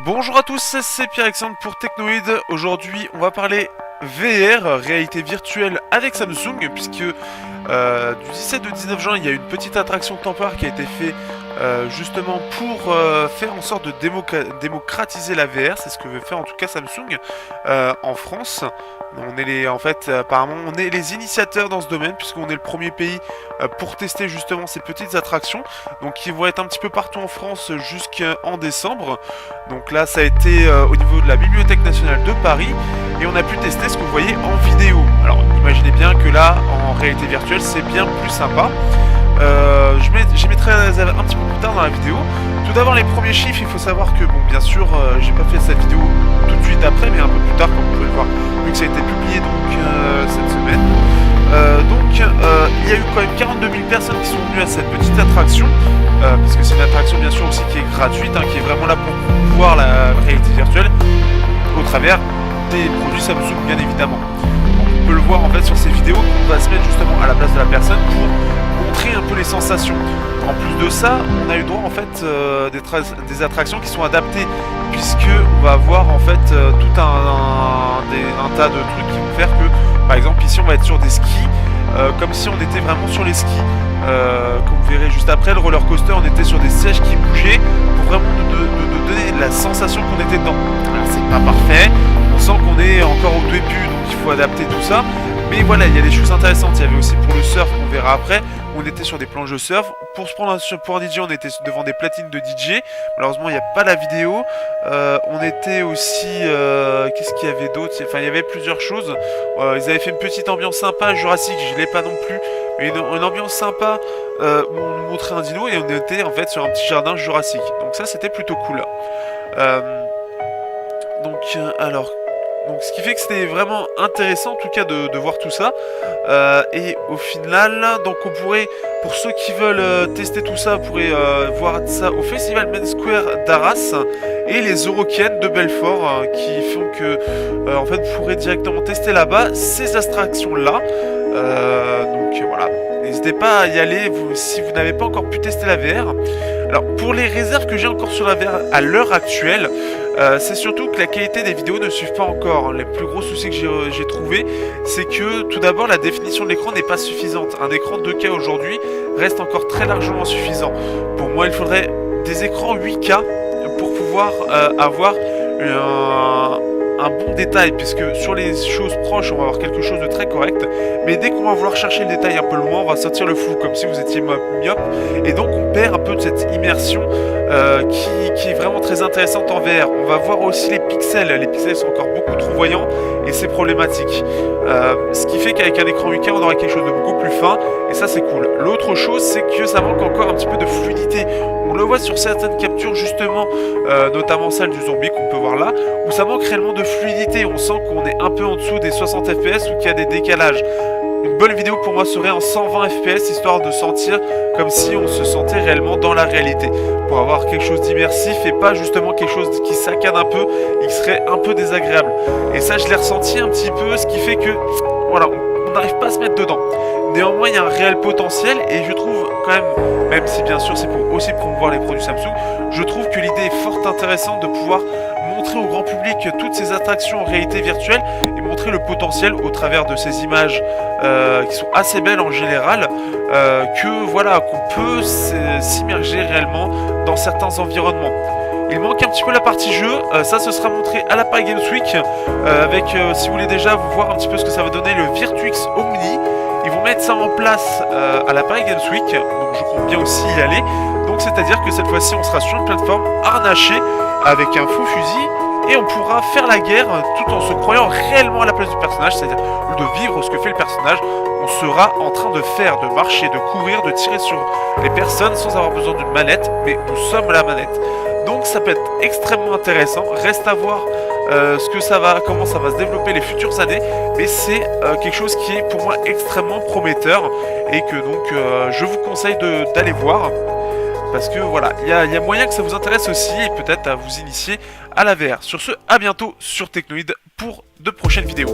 Bonjour à tous, c'est Pierre-Alexandre pour Technoid. Aujourd'hui, on va parler VR, réalité virtuelle avec Samsung, puisque du 17 au 19 juin, il y a une petite attraction temporaire qui a été faite justement pour faire en sorte de démocratiser la VR. C'est ce que veut faire en tout cas Samsung en France. On est apparemment, on est les initiateurs dans ce domaine, puisqu'on est le premier pays pour tester justement ces petites attractions. Donc, ils vont être un petit peu partout en France jusqu'en décembre. Donc là, ça a été au niveau de la Bibliothèque nationale de Paris. Et on a pu tester ce que vous voyez en vidéo. Alors, imaginez bien que là, en réalité virtuelle, c'est bien plus sympa. J'y mettrai un petit peu plus tard dans la vidéo. Tout d'abord, les premiers chiffres, il faut savoir que, bon, bien sûr, j'ai pas fait cette vidéo tout de suite après, mais un peu plus tard, comme vous pouvez le voir, vu que ça a été publié donc cette semaine. Il y a eu quand même 42 000 personnes qui sont venues à cette petite attraction, parce que c'est une attraction bien sûr aussi qui est gratuite, qui est vraiment là pour voir la réalité virtuelle au travers des produits Samsung bien évidemment. Donc, on peut le voir en fait sur ces vidéos qu'on va se mettre justement à la place de la personne pour montrer un peu les sensations. En plus de ça, on a eu droit en fait des attractions qui sont adaptées, puisque on va avoir en fait tout un tas de trucs qui vont faire que, par exemple ici on va être sur des skis, comme si on était vraiment sur les skis. Comme vous verrez juste après, le roller coaster, on était sur des sièges qui bougeaient pour vraiment nous donner la sensation qu'on était dedans. Alors c'est pas parfait, on sent qu'on est encore au début, donc il faut adapter tout ça. Mais voilà, il y a des choses intéressantes. Il y avait aussi pour le surf, qu'on verra après, on était sur des planches de surf. Pour se prendre pour un DJ, on était devant des platines de DJ. Malheureusement, il n'y a pas la vidéo. On était aussi... qu'est-ce qu'il y avait d'autre? Enfin, il y avait plusieurs choses. Ils avaient fait une petite ambiance sympa. Jurassic, je ne l'ai pas non plus. Mais une ambiance sympa où on nous montrait un dino et on était en fait sur un petit jardin Jurassic. Donc ça, c'était plutôt cool. Donc ce qui fait que c'était vraiment intéressant en tout cas de voir tout ça. Et au final, donc on pourrait, pour ceux qui veulent tester tout ça, vous pourrez voir ça au Festival Main Square d'Arras et les Eurokiennes de Belfort, qui font que en fait vous pourrez directement tester là-bas ces attractions là. Donc voilà, n'hésitez pas à y aller si vous n'avez pas encore pu tester la VR. Alors pour les réserves que j'ai encore sur la VR à l'heure actuelle, c'est surtout que la qualité des vidéos ne suit pas encore. Les plus gros soucis que j'ai trouvé, c'est que tout d'abord la définition de l'écran n'est pas suffisante. Un écran 2K aujourd'hui reste encore très largement suffisant. Pour moi, il faudrait des écrans 8K pour pouvoir avoir un bon détail, puisque sur les choses proches on va avoir quelque chose de très correct, mais dès qu'on va vouloir chercher le détail un peu loin, on va sentir le flou, comme si vous étiez myope, et donc on perd un peu de cette immersion qui est vraiment très intéressante en VR. On va voir aussi les pixels sont encore beaucoup trop voyants et c'est problématique, ce qui fait qu'avec un écran 8K on aura quelque chose de beaucoup plus fin, et ça c'est cool. L'autre chose, c'est que ça manque encore un petit peu de fluidité. On le voit sur certaines captures justement, notamment celle du zombie qu'on peut voir là, où ça manque réellement de fluidité. On sent qu'on est un peu en dessous des 60 fps ou qu'il y a des décalages. Une bonne vidéo pour moi serait en 120 fps, histoire de sentir comme si on se sentait réellement dans la réalité, pour avoir quelque chose d'immersif et pas justement quelque chose qui saccade un peu et qui serait un peu désagréable. Et ça je l'ai ressenti un petit peu, ce qui fait que voilà, on n'arrive pas à se mettre dedans. Néanmoins, il y a un réel potentiel, et je trouve quand même si bien sûr c'est pour aussi promouvoir les produits Samsung, je trouve que l'idée est fort intéressante de pouvoir montrer au grand public toutes ces attractions en réalité virtuelle et montrer le potentiel au travers de ces images qui sont assez belles en général, que voilà, qu'on peut s'immerger réellement dans certains environnements. Il manque un petit peu la partie jeu, ça ce sera montré à la Paris Games Week, avec, si vous voulez déjà vous voir un petit peu ce que ça va donner, le Virtuix Omni. Ils vont mettre ça en place à la Paris Games Week, donc je compte bien aussi y aller. Donc c'est-à-dire que cette fois-ci on sera sur une plateforme harnachée avec un faux fusil, et on pourra faire la guerre tout en se croyant réellement à la place du personnage, c'est-à-dire de vivre ce que fait le personnage. On sera en train de faire, de marcher, de courir, de tirer sur les personnes sans avoir besoin d'une manette, mais nous sommes la manette. Donc ça peut être extrêmement intéressant, reste à voir comment ça va se développer les futures années, mais c'est quelque chose qui est pour moi extrêmement prometteur, et que donc je vous conseille d'aller voir, parce que voilà, il y a moyen que ça vous intéresse aussi, et peut-être à vous initier à la VR. Sur ce, à bientôt sur Technoid pour de prochaines vidéos.